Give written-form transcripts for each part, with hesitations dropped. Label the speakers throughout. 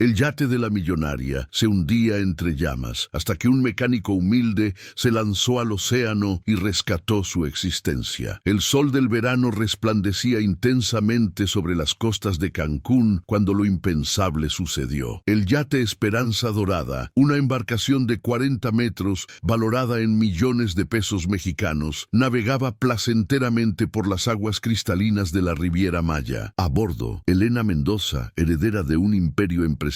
Speaker 1: El yate de la millonaria se hundía entre llamas, hasta que un mecánico humilde se lanzó al océano y rescató su existencia. El sol del verano resplandecía intensamente sobre las costas de Cancún cuando lo impensable sucedió. El yate Esperanza Dorada, una embarcación de 40 metros valorada en millones de pesos mexicanos, navegaba placenteramente por las aguas cristalinas de la Riviera Maya. A bordo, Elena Mendoza, heredera de un imperio empresarial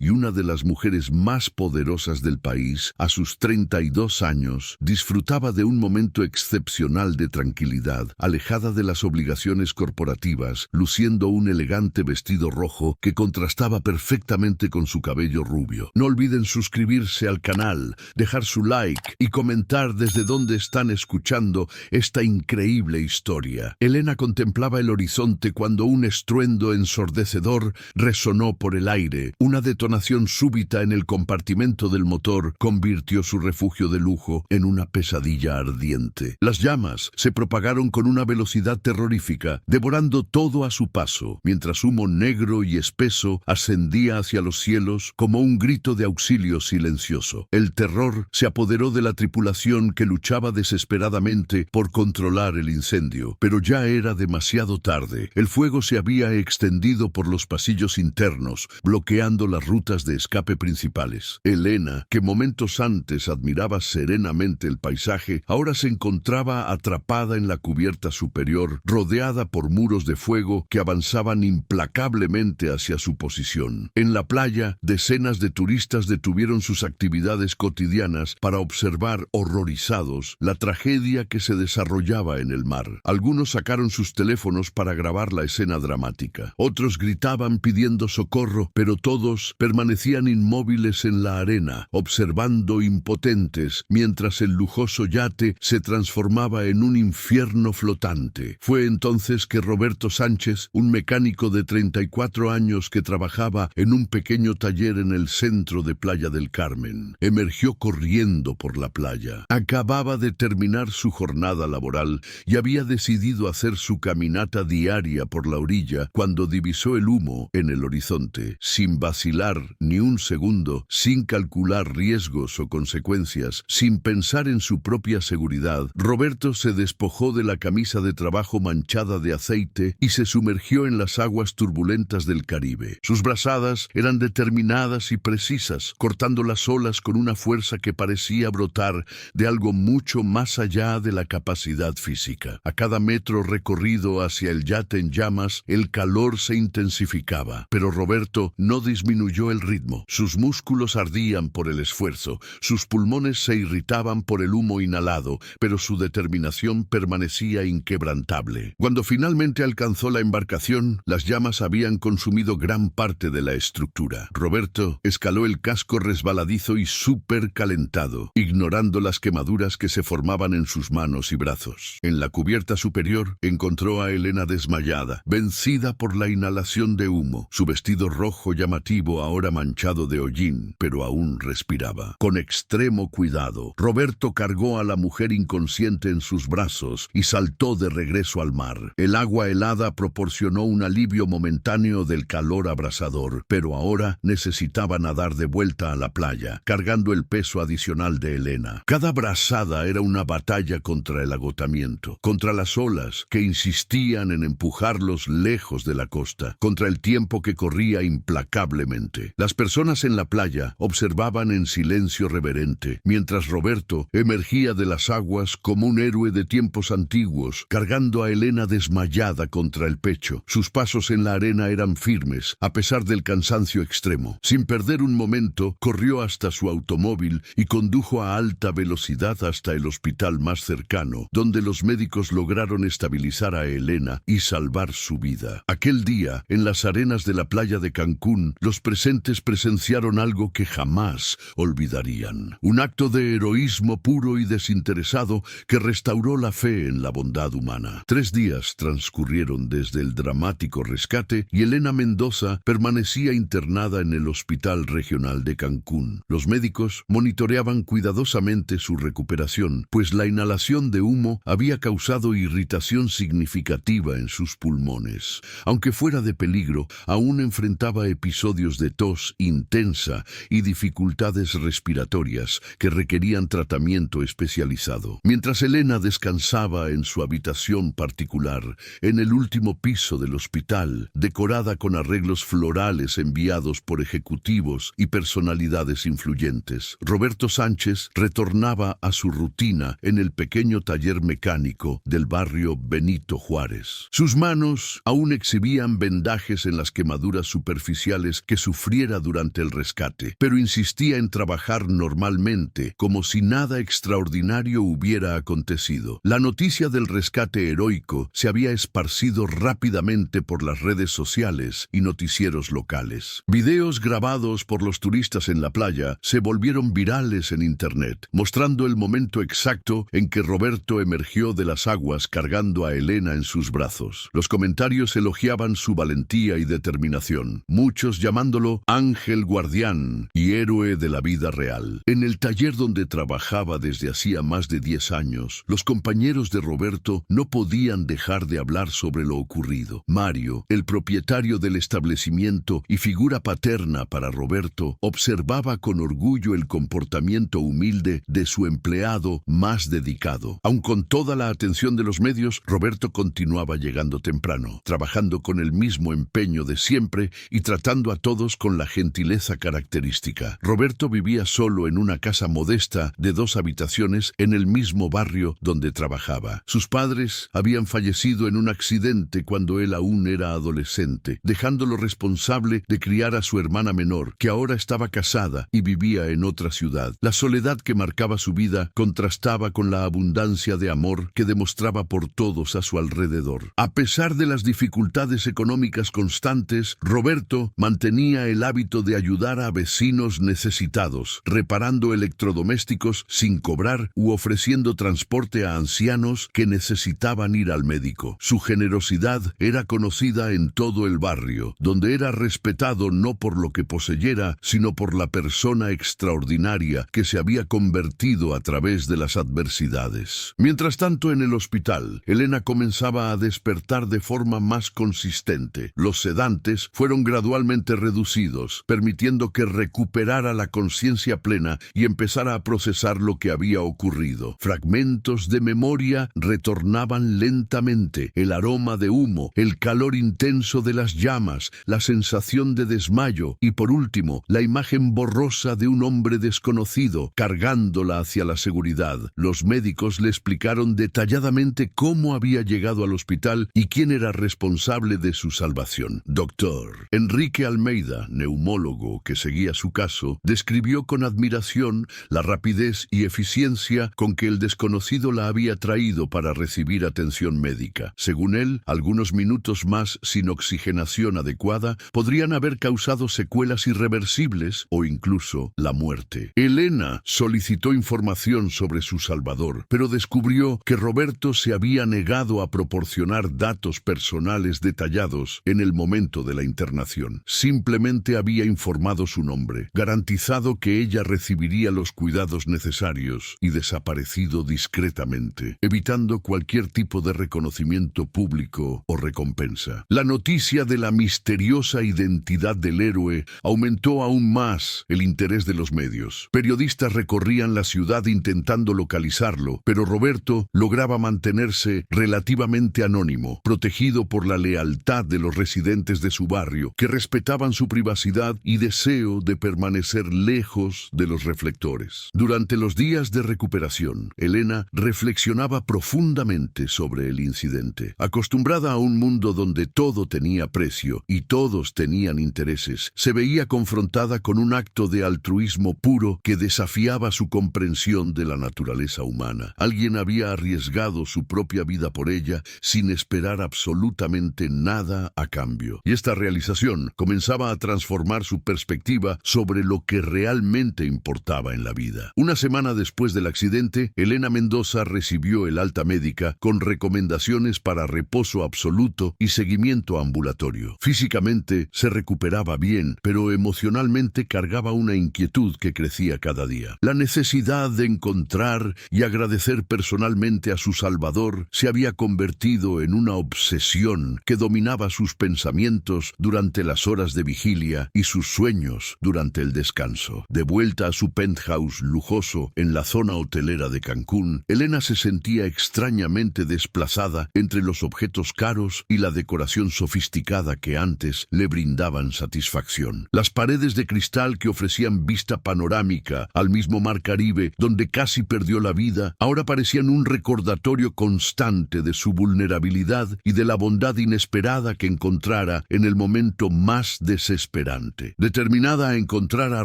Speaker 1: y una de las mujeres más poderosas del país, a sus 32 años, disfrutaba de un momento excepcional de tranquilidad, alejada de las obligaciones corporativas, luciendo un elegante vestido rojo que contrastaba perfectamente con su cabello rubio. No olviden suscribirse al canal, dejar su like y comentar desde dónde están escuchando esta increíble historia. Elena contemplaba el horizonte cuando un estruendo ensordecedor resonó por el aire. Una detonación súbita en el compartimento del motor convirtió su refugio de lujo en una pesadilla ardiente. Las llamas se propagaron con una velocidad terrorífica, devorando todo a su paso, mientras humo negro y espeso ascendía hacia los cielos como un grito de auxilio silencioso. El terror se apoderó de la tripulación que luchaba desesperadamente por controlar el incendio, pero ya era demasiado tarde. El fuego se había extendido por los pasillos internos, bloqueando las rutas de escape principales. Elena, que momentos antes admiraba serenamente el paisaje, ahora se encontraba atrapada en la cubierta superior, rodeada por muros de fuego que avanzaban implacablemente hacia su posición. En la playa, decenas de turistas detuvieron sus actividades cotidianas para observar, horrorizados, la tragedia que se desarrollaba en el mar. Algunos sacaron sus teléfonos para grabar la escena dramática. Otros gritaban pidiendo socorro, pero todos permanecían inmóviles en la arena, observando impotentes, mientras el lujoso yate se transformaba en un infierno flotante. Fue entonces que Roberto Sánchez, un mecánico de 34 años que trabajaba en un pequeño taller en el centro de Playa del Carmen, emergió corriendo por la playa. Acababa de terminar su jornada laboral y había decidido hacer su caminata diaria por la orilla cuando divisó el humo en el horizonte. Sin vacilar ni un segundo, sin calcular riesgos o consecuencias, sin pensar en su propia seguridad, Roberto se despojó de la camisa de trabajo manchada de aceite y se sumergió en las aguas turbulentas del Caribe. Sus brazadas eran determinadas y precisas, cortando las olas con una fuerza que parecía brotar de algo mucho más allá de la capacidad física. A cada metro recorrido hacia el yate en llamas, el calor se intensificaba, pero Roberto no disminuyó el ritmo. Sus músculos ardían por el esfuerzo, sus pulmones se irritaban por el humo inhalado, pero su determinación permanecía inquebrantable. Cuando finalmente alcanzó la embarcación, las llamas habían consumido gran parte de la estructura. Roberto escaló el casco resbaladizo y súper calentado, ignorando las quemaduras que se formaban en sus manos y brazos. En la cubierta superior encontró a Elena desmayada, vencida por la inhalación de humo. Su vestido rojo llamativo ahora manchado de hollín, pero aún respiraba. Con extremo cuidado, Roberto cargó a la mujer inconsciente en sus brazos y saltó de regreso al mar. El agua helada proporcionó un alivio momentáneo del calor abrasador, pero ahora necesitaba nadar de vuelta a la playa, cargando el peso adicional de Elena. Cada brazada era una batalla contra el agotamiento, contra las olas que insistían en empujarlos lejos de la costa, contra el tiempo que corría implacablemente. Las personas en la playa observaban en silencio reverente, mientras Roberto emergía de las aguas como un héroe de tiempos antiguos, cargando a Elena desmayada contra el pecho. Sus pasos en la arena eran firmes, a pesar del cansancio extremo. Sin perder un momento, corrió hasta su automóvil y condujo a alta velocidad hasta el hospital más cercano, donde los médicos lograron estabilizar a Elena y salvar su vida. Aquel día, en las arenas de la playa de Cancún, los presentes presenciaron algo que jamás olvidarían. Un acto de heroísmo puro y desinteresado que restauró la fe en la bondad humana. 3 días transcurrieron desde el dramático rescate y Elena Mendoza permanecía internada en el Hospital Regional de Cancún. Los médicos monitoreaban cuidadosamente su recuperación, pues la inhalación de humo había causado irritación significativa en sus pulmones. Aunque fuera de peligro, aún enfrentaba episodios episodios de tos intensa y dificultades respiratorias que requerían tratamiento especializado. Mientras Elena descansaba en su habitación particular, en el último piso del hospital, decorada con arreglos florales enviados por ejecutivos y personalidades influyentes, Roberto Sánchez retornaba a su rutina en el pequeño taller mecánico del barrio Benito Juárez. Sus manos aún exhibían vendajes en las quemaduras superficiales que sufriera durante el rescate, pero insistía en trabajar normalmente, como si nada extraordinario hubiera acontecido. La noticia del rescate heroico se había esparcido rápidamente por las redes sociales y noticieros locales. Videos grabados por los turistas en la playa se volvieron virales en internet, mostrando el momento exacto en que Roberto emergió de las aguas cargando a Elena en sus brazos. Los comentarios elogiaban su valentía y determinación, muchos llamándolo ángel guardián y héroe de la vida real. En el taller donde trabajaba desde hacía más de 10 años, los compañeros de Roberto no podían dejar de hablar sobre lo ocurrido. Mario, el propietario del establecimiento y figura paterna para Roberto, observaba con orgullo el comportamiento humilde de su empleado más dedicado. Aun con toda la atención de los medios, Roberto continuaba llegando temprano, trabajando con el mismo empeño de siempre y tratando a todos con la gentileza característica. Roberto vivía solo en una casa modesta de 2 habitaciones en el mismo barrio donde trabajaba. Sus padres habían fallecido en un accidente cuando él aún era adolescente, dejándolo responsable de criar a su hermana menor, que ahora estaba casada y vivía en otra ciudad. La soledad que marcaba su vida contrastaba con la abundancia de amor que demostraba por todos a su alrededor. A pesar de las dificultades económicas constantes, Roberto mantenía el hábito de ayudar a vecinos necesitados, reparando electrodomésticos sin cobrar u ofreciendo transporte a ancianos que necesitaban ir al médico. Su generosidad era conocida en todo el barrio, donde era respetado no por lo que poseyera, sino por la persona extraordinaria que se había convertido a través de las adversidades. Mientras tanto, en el hospital, Elena comenzaba a despertar de forma más consistente. Los sedantes fueron gradualmente reducidos, permitiendo que recuperara la conciencia plena y empezara a procesar lo que había ocurrido. Fragmentos de memoria retornaban lentamente: el aroma de humo, el calor intenso de las llamas, la sensación de desmayo y, por último, la imagen borrosa de un hombre desconocido cargándola hacia la seguridad. Los médicos le explicaron detalladamente cómo había llegado al hospital y quién era responsable de su salvación. Doctor Enrique Almeida, neumólogo que seguía su caso, describió con admiración la rapidez y eficiencia con que el desconocido la había traído para recibir atención médica. Según él, algunos minutos más sin oxigenación adecuada podrían haber causado secuelas irreversibles o incluso la muerte. Elena solicitó información sobre su salvador, pero descubrió que Roberto se había negado a proporcionar datos personales detallados en el momento de la internación. Simplemente había informado su nombre, garantizado que ella recibiría los cuidados necesarios y desaparecido discretamente, evitando cualquier tipo de reconocimiento público o recompensa. La noticia de la misteriosa identidad del héroe aumentó aún más el interés de los medios. Periodistas recorrían la ciudad intentando localizarlo, pero Roberto lograba mantenerse relativamente anónimo, protegido por la lealtad de los residentes de su barrio, que respetaban su privacidad y deseo de permanecer lejos de los reflectores. Durante los días de recuperación, Elena reflexionaba profundamente sobre el incidente. Acostumbrada a un mundo donde todo tenía precio y todos tenían intereses, se veía confrontada con un acto de altruismo puro que desafiaba su comprensión de la naturaleza humana. Alguien había arriesgado su propia vida por ella sin esperar absolutamente nada a cambio. Y esta realización comenzaba a transformar su perspectiva sobre lo que realmente importaba en la vida. Una semana después del accidente, Elena Mendoza recibió el alta médica con recomendaciones para reposo absoluto y seguimiento ambulatorio. Físicamente se recuperaba bien, pero emocionalmente cargaba una inquietud que crecía cada día. La necesidad de encontrar y agradecer personalmente a su Salvador se había convertido en una obsesión que dominaba sus pensamientos durante las horas horas de vigilia y sus sueños durante el descanso. De vuelta a su penthouse lujoso en la zona hotelera de Cancún, Elena se sentía extrañamente desplazada entre los objetos caros y la decoración sofisticada que antes le brindaban satisfacción. Las paredes de cristal que ofrecían vista panorámica al mismo mar Caribe, donde casi perdió la vida, ahora parecían un recordatorio constante de su vulnerabilidad y de la bondad inesperada que encontrara en el momento más desesperante. Determinada a encontrar a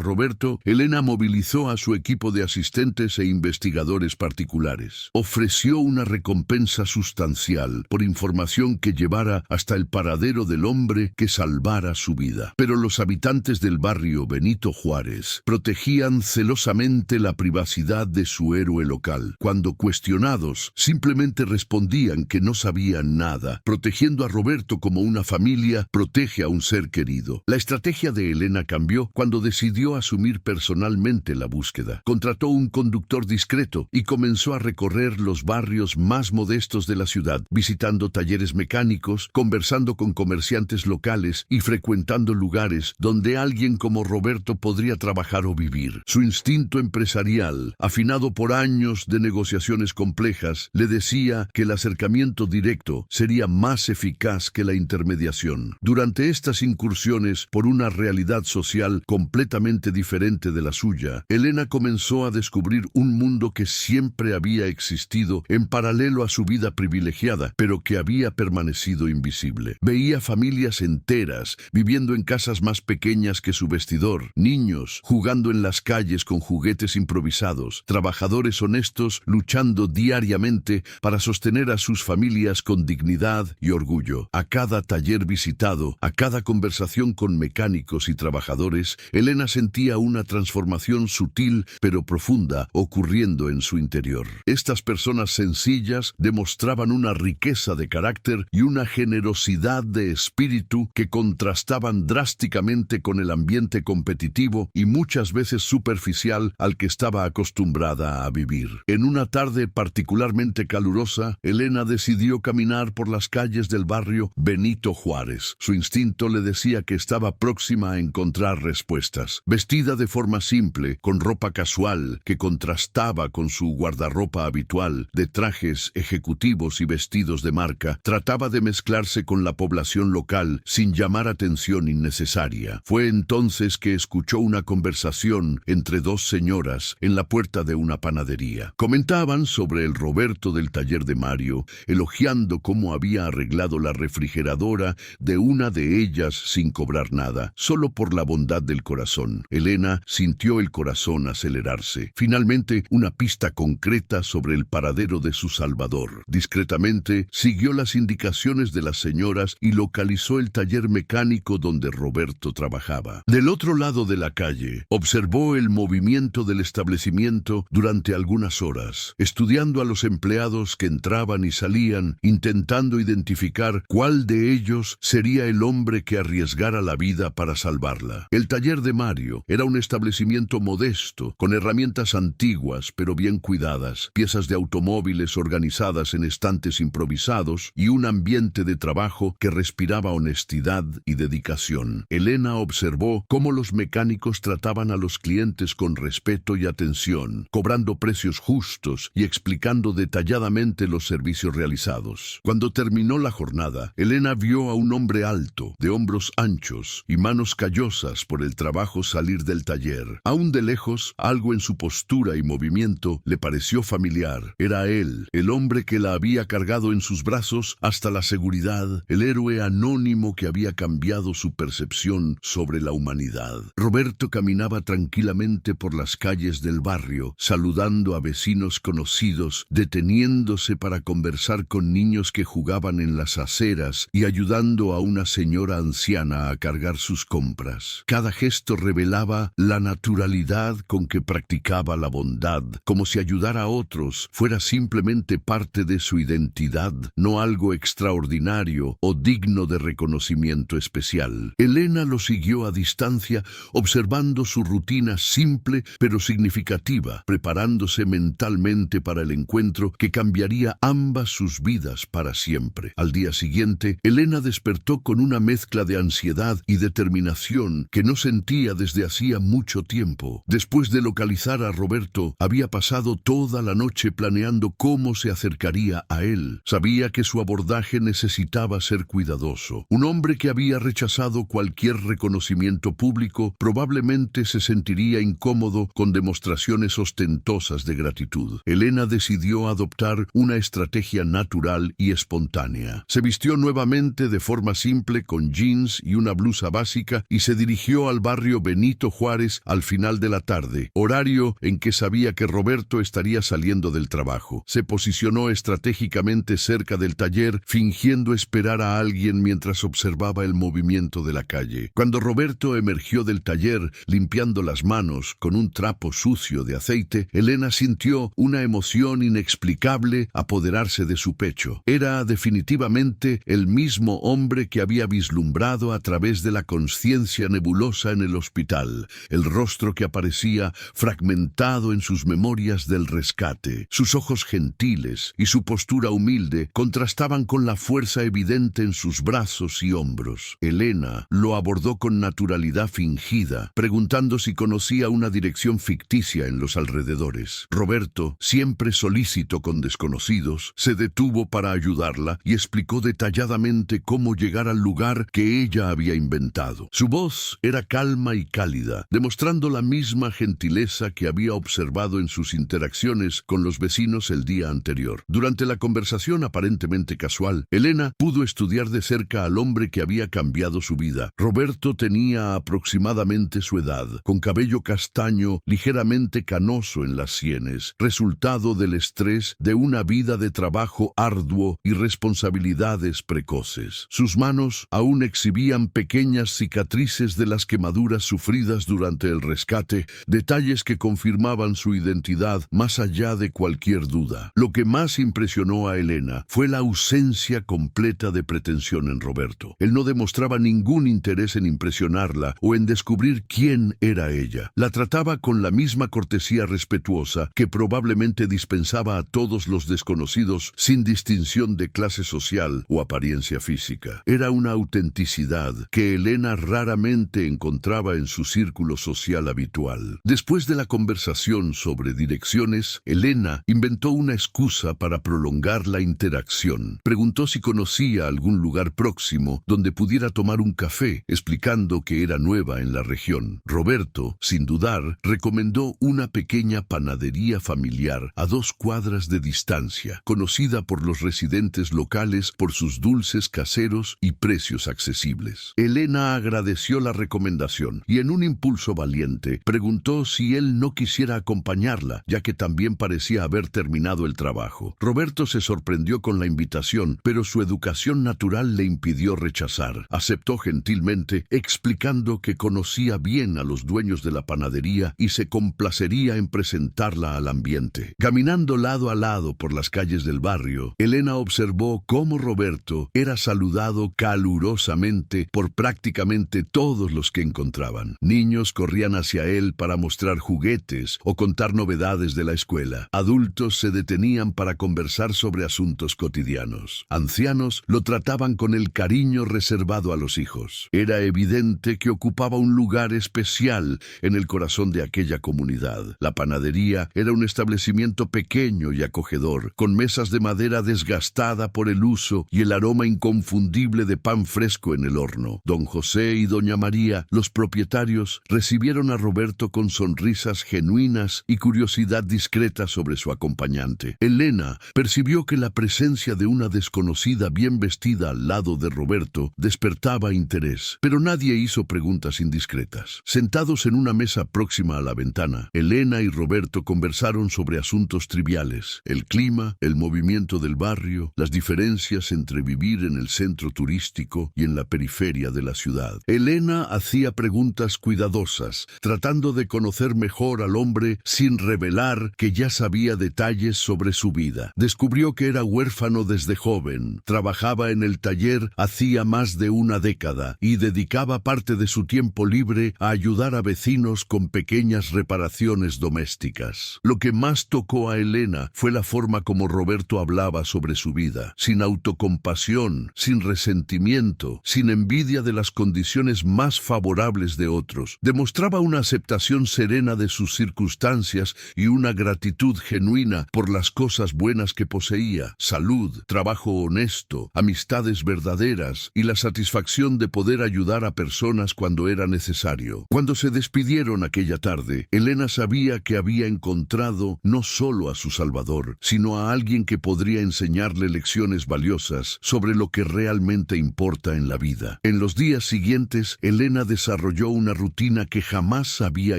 Speaker 1: Roberto, Elena movilizó a su equipo de asistentes e investigadores particulares. Ofreció una recompensa sustancial por información que llevara hasta el paradero del hombre que salvara su vida. Pero los habitantes del barrio Benito Juárez protegían celosamente la privacidad de su héroe local. Cuando cuestionados, simplemente respondían que no sabían nada, protegiendo a Roberto como una familia protege a un ser querido. La estrategia de Elena cambió cuando decidió asumir personalmente la búsqueda. Contrató un conductor discreto y comenzó a recorrer los barrios más modestos de la ciudad, visitando talleres mecánicos, conversando con comerciantes locales y frecuentando lugares donde alguien como Roberto podría trabajar o vivir. Su instinto empresarial, afinado por años de negociaciones complejas, le decía que el acercamiento directo sería más eficaz que la intermediación. Durante estas incursiones por una realidad social completamente diferente de la suya, Elena comenzó a descubrir un mundo que siempre había existido en paralelo a su vida privilegiada, pero que había permanecido invisible. Veía familias enteras viviendo en casas más pequeñas que su vestidor, niños jugando en las calles con juguetes improvisados, trabajadores honestos luchando diariamente para sostener a sus familias con dignidad y orgullo. A cada taller visitado, a cada conversación con mecánicos y trabajadores, Elena sentía una transformación sutil pero profunda ocurriendo en su interior. Estas personas sencillas demostraban una riqueza de carácter y una generosidad de espíritu que contrastaban drásticamente con el ambiente competitivo y muchas veces superficial al que estaba acostumbrada a vivir. En una tarde particularmente calurosa, Elena decidió caminar por las calles del barrio Benito Juárez. Su instinto le decía que estaba próxima a encontrar respuestas. Vestida de forma simple, con ropa casual que contrastaba con su guardarropa habitual de trajes ejecutivos y vestidos de marca, trataba de mezclarse con la población local sin llamar atención innecesaria. Fue entonces que escuchó una conversación entre dos señoras en la puerta de una panadería. Comentaban sobre el Roberto del taller de Mario, elogiando cómo había arreglado la refrigeradora de una de ellas sin cobrar nada, solo por la bondad del corazón. Elena sintió el corazón acelerarse. Finalmente, una pista concreta sobre el paradero de su salvador. Discretamente, siguió las indicaciones de las señoras y localizó el taller mecánico donde Roberto trabajaba. Del otro lado de la calle, observó el movimiento del establecimiento durante algunas horas, estudiando a los empleados que entraban y salían, intentando identificar cuál de ellos sería el hombre que arriesgara la vida para salvarla. El taller de Mario era un establecimiento modesto, con herramientas antiguas pero bien cuidadas, piezas de automóviles organizadas en estantes improvisados y un ambiente de trabajo que respiraba honestidad y dedicación. Elena observó cómo los mecánicos trataban a los clientes con respeto y atención, cobrando precios justos y explicando detalladamente los servicios realizados. Cuando terminó la jornada, Elena vio a un hombre alto, de hombros anchos y manos callosas por el trabajo salir del taller. Aún de lejos, algo en su postura y movimiento le pareció familiar. Era él, el hombre que la había cargado en sus brazos hasta la seguridad, el héroe anónimo que había cambiado su percepción sobre la humanidad. Roberto caminaba tranquilamente por las calles del barrio, saludando a vecinos conocidos, deteniéndose para conversar con niños que jugaban en las aceras y ayudando a una señora anciana a cargar sus compras. Cada gesto revelaba la naturalidad con que practicaba la bondad, como si ayudar a otros fuera simplemente parte de su identidad, no algo extraordinario o digno de reconocimiento especial. Elena lo siguió a distancia, observando su rutina simple pero significativa, preparándose mentalmente para el encuentro que cambiaría ambas sus vidas para siempre. Al día siguiente, Elena despertó con una mezcla de ansiedad ansiedad y determinación que no sentía desde hacía mucho tiempo. Después de localizar a Roberto, había pasado toda la noche planeando cómo se acercaría a él. Sabía que su abordaje necesitaba ser cuidadoso. Un hombre que había rechazado cualquier reconocimiento público probablemente se sentiría incómodo con demostraciones ostentosas de gratitud. Elena decidió adoptar una estrategia natural y espontánea. Se vistió nuevamente de forma simple con jeans y una blusa básica y se dirigió al barrio Benito Juárez al final de la tarde, horario en que sabía que Roberto estaría saliendo del trabajo. Se posicionó estratégicamente cerca del taller, fingiendo esperar a alguien mientras observaba el movimiento de la calle. Cuando Roberto emergió del taller, limpiando las manos con un trapo sucio de aceite, Elena sintió una emoción inexplicable apoderarse de su pecho. Era definitivamente el mismo hombre que había vislumbrado a través de la conciencia nebulosa en el hospital, el rostro que aparecía fragmentado en sus memorias del rescate. Sus ojos gentiles y su postura humilde contrastaban con la fuerza evidente en sus brazos y hombros. Elena lo abordó con naturalidad fingida, preguntando si conocía una dirección ficticia en los alrededores. Roberto, siempre solícito con desconocidos, se detuvo para ayudarla y explicó detalladamente cómo llegar al lugar que ella había inventado. Su voz era calma y cálida, demostrando la misma gentileza que había observado en sus interacciones con los vecinos el día anterior. Durante la conversación aparentemente casual, Elena pudo estudiar de cerca al hombre que había cambiado su vida. Roberto tenía aproximadamente su edad, con cabello castaño ligeramente canoso en las sienes, resultado del estrés de una vida de trabajo arduo y responsabilidades precoces. Sus manos aún exhibían pequeñas cicatrices de las quemaduras sufridas durante el rescate, detalles que confirmaban su identidad más allá de cualquier duda. Lo que más impresionó a Elena fue la ausencia completa de pretensión en Roberto. Él no demostraba ningún interés en impresionarla o en descubrir quién era ella. La trataba con la misma cortesía respetuosa que probablemente dispensaba a todos los desconocidos sin distinción de clase social o apariencia física. Era una autenticidad que Elena raramente encontraba en su círculo social habitual. Después de la conversación sobre direcciones, Elena inventó una excusa para prolongar la interacción. Preguntó si conocía algún lugar próximo donde pudiera tomar un café, explicando que era nueva en la región. Roberto, sin dudar, recomendó una pequeña panadería familiar a 2 cuadras de distancia, conocida por los residentes locales por sus dulces caseros y precios accesibles. Elena agradeció la recomendación y en un impulso valiente preguntó si él no quisiera acompañarla, ya que también parecía haber terminado el trabajo. Roberto se sorprendió con la invitación, pero su educación natural le impidió rechazar. Aceptó gentilmente, explicando que conocía bien a los dueños de la panadería y se complacería en presentarla al ambiente. Caminando lado a lado por las calles del barrio, Elena observó cómo Roberto era saludado calurosamente por prácticamente todos los que encontraban. Niños corrían hacia él para mostrar juguetes o contar novedades de la escuela. Adultos se detenían para conversar sobre asuntos cotidianos. Ancianos lo trataban con el cariño reservado a los hijos. Era evidente que ocupaba un lugar especial en el corazón de aquella comunidad. La panadería era un establecimiento pequeño y acogedor, con mesas de madera desgastada por el uso y el aroma inconfundible de pan fresco en el horno. Don José y doña María, los propietarios, recibieron a Roberto con sonrisas genuinas y curiosidad discreta sobre su acompañante. Elena percibió que la presencia de una desconocida bien vestida al lado de Roberto despertaba interés, pero nadie hizo preguntas indiscretas. Sentados en una mesa próxima a la ventana, Elena y Roberto conversaron sobre asuntos triviales: el clima, el movimiento del barrio, las diferencias entre vivir en el centro turístico y en la periferia de la ciudad. Elena hacía preguntas cuidadosas, tratando de conocer mejor al hombre sin revelar que ya sabía detalles sobre su vida. Descubrió que era huérfano desde joven, trabajaba en el taller hacía más de una década y dedicaba parte de su tiempo libre a ayudar a vecinos con pequeñas reparaciones domésticas. Lo que más tocó a Elena fue la forma como Roberto hablaba sobre su vida, sin autocompasión, sin resentimiento, sin envidia envidia de las condiciones más favorables de otros. Demostraba una aceptación serena de sus circunstancias y una gratitud genuina por las cosas buenas que poseía: salud, trabajo honesto, amistades verdaderas y la satisfacción de poder ayudar a personas cuando era necesario. Cuando se despidieron aquella tarde, Elena sabía que había encontrado no solo a su Salvador, sino a alguien que podría enseñarle lecciones valiosas sobre lo que realmente importa en la vida. En los días siguientes, Elena desarrolló una rutina que jamás había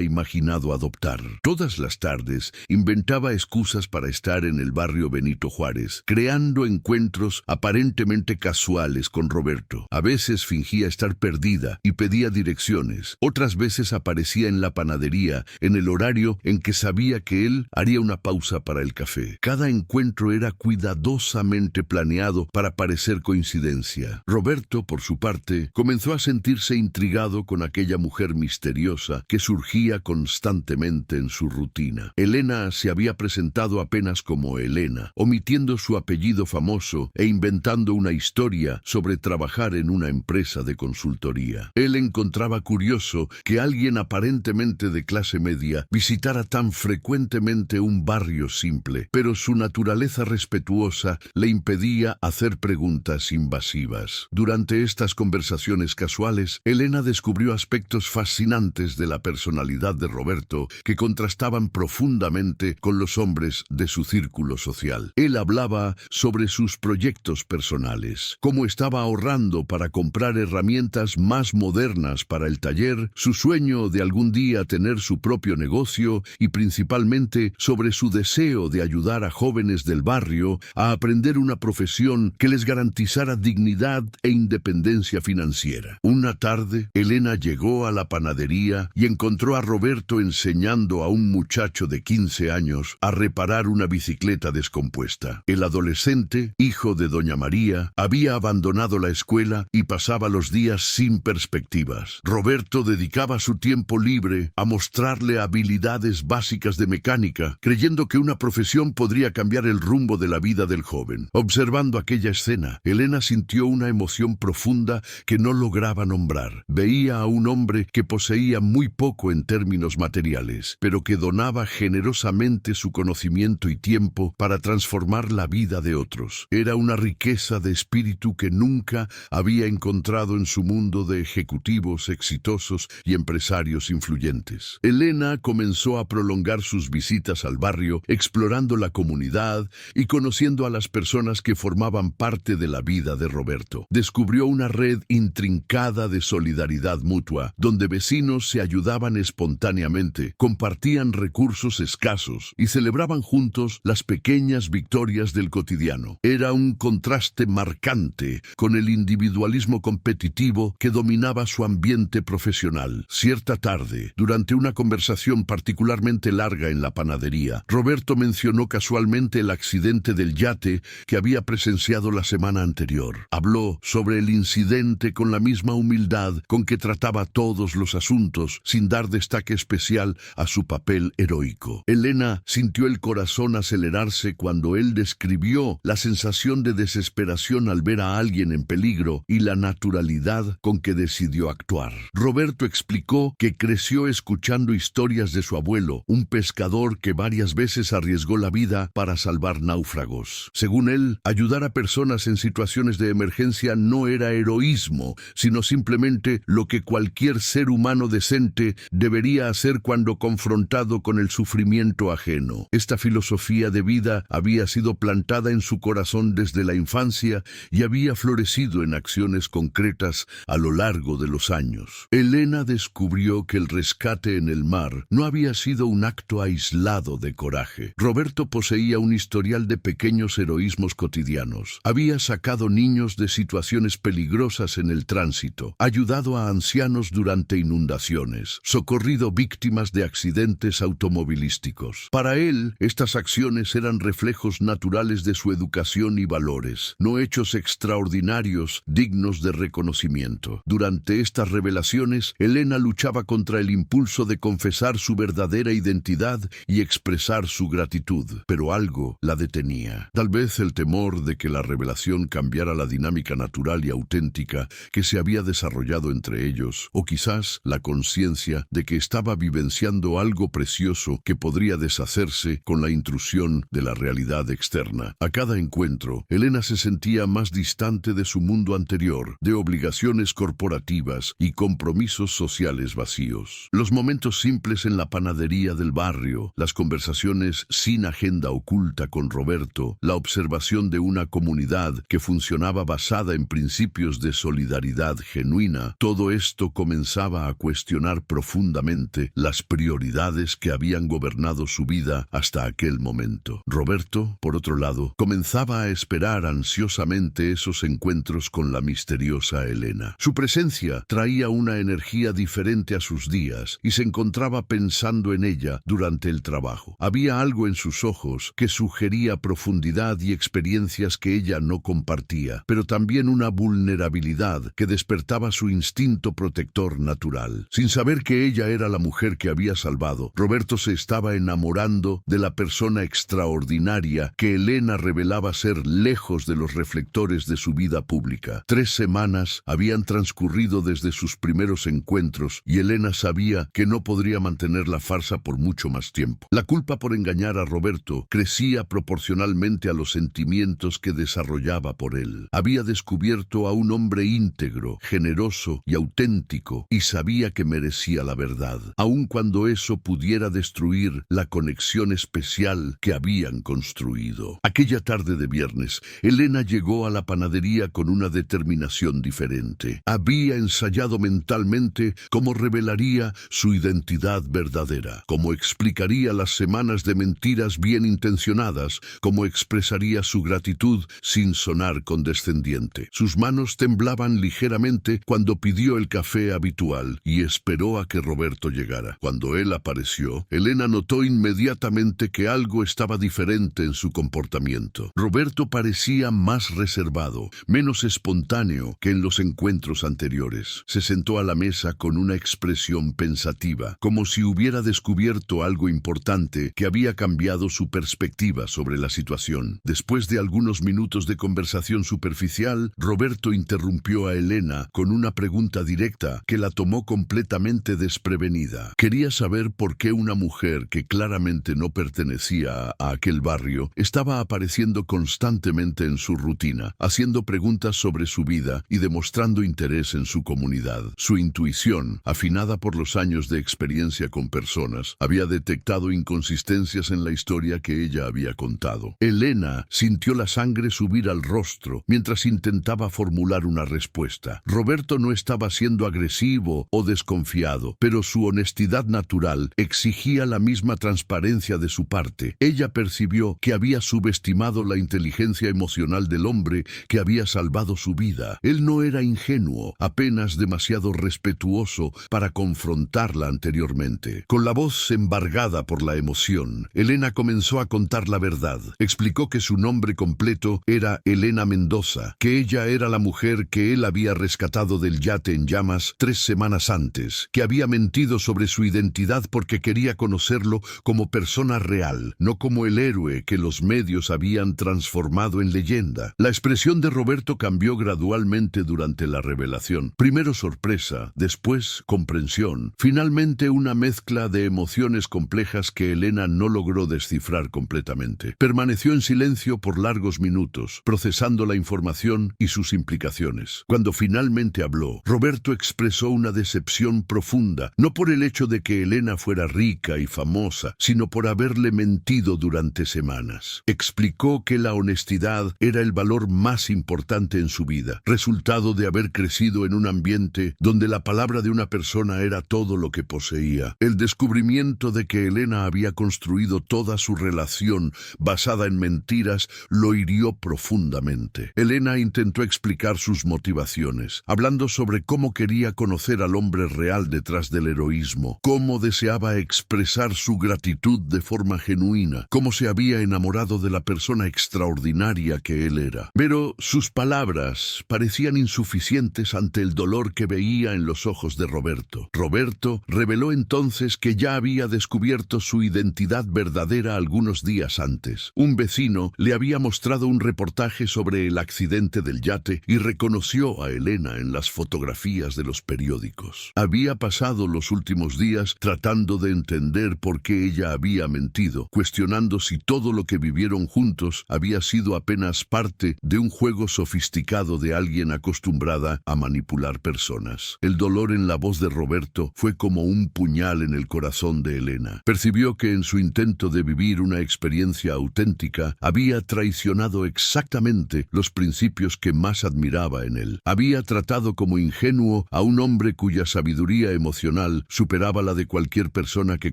Speaker 1: imaginado adoptar. Todas las tardes, inventaba excusas para estar en el barrio Benito Juárez, creando encuentros aparentemente casuales con Roberto. A veces fingía estar perdida y pedía direcciones. Otras veces aparecía en la panadería en el horario en que sabía que él haría una pausa para el café. Cada encuentro era cuidadosamente planeado para parecer coincidencia. Roberto, por su parte, comenzó a sentirse intrigado con aquella mujer misteriosa que surgía constantemente en su rutina. Elena se había presentado apenas como Elena, omitiendo su apellido famoso e inventando una historia sobre trabajar en una empresa de consultoría. Él encontraba curioso que alguien aparentemente de clase media visitara tan frecuentemente un barrio simple, pero su naturaleza respetuosa le impedía hacer preguntas invasivas. Durante estas conversaciones casuales, Elena descubrió aspectos fascinantes de la personalidad de Roberto que contrastaban profundamente con los hombres de su círculo social. Él hablaba sobre sus proyectos personales, cómo estaba ahorrando para comprar herramientas más modernas para el taller, su sueño de algún día tener su propio negocio y principalmente sobre su deseo de ayudar a jóvenes del barrio a aprender una profesión que les garantizara dignidad e independencia financiera. Una tarde, Elena llegó a la panadería y encontró a Roberto enseñando a un muchacho de 15 años a reparar una bicicleta descompuesta. El adolescente, hijo de doña María, había abandonado la escuela y pasaba los días sin perspectivas. Roberto dedicaba su tiempo libre a mostrarle habilidades básicas de mecánica, creyendo que una profesión podría cambiar el rumbo de la vida del joven. Observando aquella escena, Elena sintió una emoción profunda que no lograba nombrar. Veía a un hombre que poseía muy poco en términos materiales, pero que donaba generosamente su conocimiento y tiempo para transformar la vida de otros. Era una riqueza de espíritu que nunca había encontrado en su mundo de ejecutivos exitosos y empresarios influyentes. Elena comenzó a prolongar sus visitas al barrio, explorando la comunidad y conociendo a las personas que formaban parte de la vida de Roberto. Descubrió una red intrincada de solidaridad mutua, donde vecinos se ayudaban espontáneamente, compartían recursos escasos y celebraban juntos las pequeñas victorias del cotidiano. Era un contraste marcante con el individualismo competitivo que dominaba su ambiente profesional. Cierta tarde, durante una conversación particularmente larga en la panadería, Roberto mencionó casualmente el accidente del yate que había presenciado la semana anterior. Habló sobre el incidente con la misma humildad con que trataba todos los asuntos, sin dar destaque especial a su papel heroico. Elena sintió el corazón acelerarse cuando él describió la sensación de desesperación al ver a alguien en peligro y la naturalidad con que decidió actuar. Roberto explicó que creció escuchando historias de su abuelo, un pescador que varias veces arriesgó la vida para salvar náufragos. Según él, ayudar a personas en situaciones de emergencia no era heroísmo, sino simplemente lo que cualquier ser humano decente debería hacer cuando confrontado con el sufrimiento ajeno. Esta filosofía de vida había sido plantada en su corazón desde la infancia y había florecido en acciones concretas a lo largo de los años. Elena descubrió que el rescate en el mar no había sido un acto aislado de coraje. Roberto poseía un historial de pequeños heroísmos cotidianos. Había sacado niños de situaciones peligrosas en el tránsito, ayudado a ancianos durante inundaciones, socorrido víctimas de accidentes automovilísticos. Para él, estas acciones eran reflejos naturales de su educación y valores, no hechos extraordinarios dignos de reconocimiento. Durante estas revelaciones, Elena luchaba contra el impulso de confesar su verdadera identidad y expresar su gratitud, pero algo la detenía. Tal vez el temor de que la revelación cambiara la dinámica natural y auténtica química que se había desarrollado entre ellos, o quizás la conciencia de que estaba vivenciando algo precioso que podría deshacerse con la intrusión de la realidad externa. A cada encuentro, Elena se sentía más distante de su mundo anterior, de obligaciones corporativas y compromisos sociales vacíos. Los momentos simples en la panadería del barrio, las conversaciones sin agenda oculta con Roberto, la observación de una comunidad que funcionaba basada en principios de solidaridad genuina, todo esto comenzaba a cuestionar profundamente las prioridades que habían gobernado su vida hasta aquel momento. Roberto, por otro lado, comenzaba a esperar ansiosamente esos encuentros con la misteriosa Elena. Su presencia traía una energía diferente a sus días y se encontraba pensando en ella durante el trabajo. Había algo en sus ojos que sugería profundidad y experiencias que ella no compartía, pero también una vulnerabilidad que despertaba su instinto protector natural. Sin saber que ella era la mujer que había salvado, Roberto se estaba enamorando de la persona extraordinaria que Elena revelaba ser lejos de los reflectores de su vida pública. 3 semanas habían transcurrido desde sus primeros encuentros y Elena sabía que no podría mantener la farsa por mucho más tiempo. La culpa por engañar a Roberto crecía proporcionalmente a los sentimientos que desarrollaba por él. Había descubierto a un hombre íntegro, generoso y auténtico, y sabía que merecía la verdad, aun cuando eso pudiera destruir la conexión especial que habían construido. Aquella tarde de viernes, Elena llegó a la panadería con una determinación diferente. Había ensayado mentalmente cómo revelaría su identidad verdadera, cómo explicaría las semanas de mentiras bien intencionadas, cómo expresaría su gratitud sin sonar condescendiente. Sus manos temblaban ligeramente cuando pidió el café habitual y esperó a que Roberto llegara. Cuando él apareció, Elena notó inmediatamente que algo estaba diferente en su comportamiento. Roberto parecía más reservado, menos espontáneo que en los encuentros anteriores. Se sentó a la mesa con una expresión pensativa, como si hubiera descubierto algo importante que había cambiado su perspectiva sobre la situación. Después de algunos minutos de conversación superficial, Roberto interrumpió a Elena con una pregunta directa que la tomó completamente desprevenida. Quería saber por qué una mujer que claramente no pertenecía a aquel barrio estaba apareciendo constantemente en su rutina, haciendo preguntas sobre su vida y demostrando interés en su comunidad. Su intuición, afinada por los años de experiencia con personas, había detectado inconsistencias en la historia que ella había contado. Elena sintió la sangre subir al rostro mientras intentaba formular una respuesta. Roberto no estaba siendo agresivo o desconfiado, pero su honestidad natural exigía la misma transparencia de su parte. Ella percibió que había subestimado la inteligencia emocional del hombre que había salvado su vida. Él no era ingenuo, apenas demasiado respetuoso para confrontarla anteriormente. Con la voz embargada por la emoción, Elena comenzó a contar la verdad. Explicó que su nombre completo era Elena Mendoza, que ella era la mujer que él había rescatado del yate en llamas 3 semanas antes, que había mentido sobre su identidad porque quería conocerlo como persona real, no como el héroe que los medios habían transformado en leyenda. La expresión de Roberto cambió gradualmente durante la revelación. Primero sorpresa, después comprensión, finalmente una mezcla de emociones complejas que Elena no logró descifrar completamente. Permaneció en silencio por largos minutos, procesando la información y sus implicaciones. Cuando finalmente habló, Roberto expresó una decepción profunda, no por el hecho de que Elena fuera rica y famosa, sino por haberle mentido durante semanas. Explicó que la honestidad era el valor más importante en su vida, resultado de haber crecido en un ambiente donde la palabra de una persona era todo lo que poseía. El descubrimiento de que Elena había construido toda su relación basada en mentiras lo hirió profundamente. Elena intentó explicar sus motivaciones, hablando sobre cómo quería conocer al hombre real detrás del heroísmo, cómo deseaba expresar su gratitud de forma genuina, cómo se había enamorado de la persona extraordinaria que él era. Pero sus palabras parecían insuficientes ante el dolor que veía en los ojos de Roberto. Roberto reveló entonces que ya había descubierto su identidad verdadera algunos días antes. Un vecino le había mostrado un reportaje sobre el accidente del yate y reconoció reconoció a Elena en las fotografías de los periódicos. Había pasado los últimos días tratando de entender por qué ella había mentido, cuestionando si todo lo que vivieron juntos había sido apenas parte de un juego sofisticado de alguien acostumbrada a manipular personas. El dolor en la voz de Roberto fue como un puñal en el corazón de Elena. Percibió que en su intento de vivir una experiencia auténtica había traicionado exactamente los principios que más admiraba en él. Había tratado como ingenuo a un hombre cuya sabiduría emocional superaba la de cualquier persona que